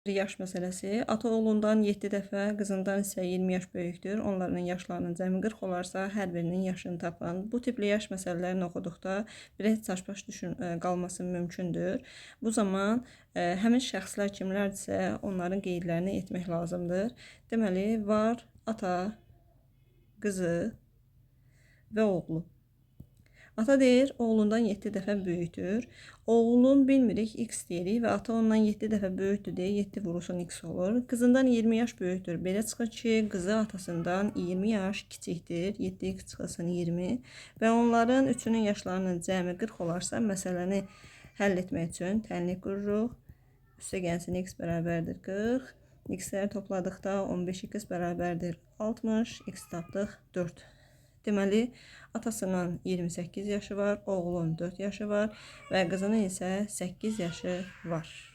Yaş məsələsi. Ata oğlundan 7 dəfə, qızından isə 20 yaş böyükdür. Onların yaşlarının cəmi 40 olarsa, hər birinin yaşını tapın. Bu tipli yaş məsələlərini oxuduqda belə çaşbaş qalması mümkündür. Bu zaman həmin şəxslər kimlərdirsə, onların qeydlərini etmək lazımdır. Deməli, var ata, qızı və oğlu. Ata deyir, oğlundan 7 dəfə böyükdür. Oğlun bilmirik, x deyirik və ata ondan 7 dəfə böyükdür deyə 7 vurulsun x olur. Qızından 20 yaş böyükdür. Belə çıxır ki, qızı atasından 20 yaş kiçikdir. 7x çıxılsın 20 və onların üçünün yaşlarının cəmi 40 olarsa, məsələni həll etmək üçün tənlik qururuq. Üstə gəlsin x bərabərdir 40. X-ləri topladıqda 15x bərabərdir 60. X tapdıq 4. Deməli, atasının 28 yaşı var, oğlun 4 yaşı var və qızının isə 8 yaşı var.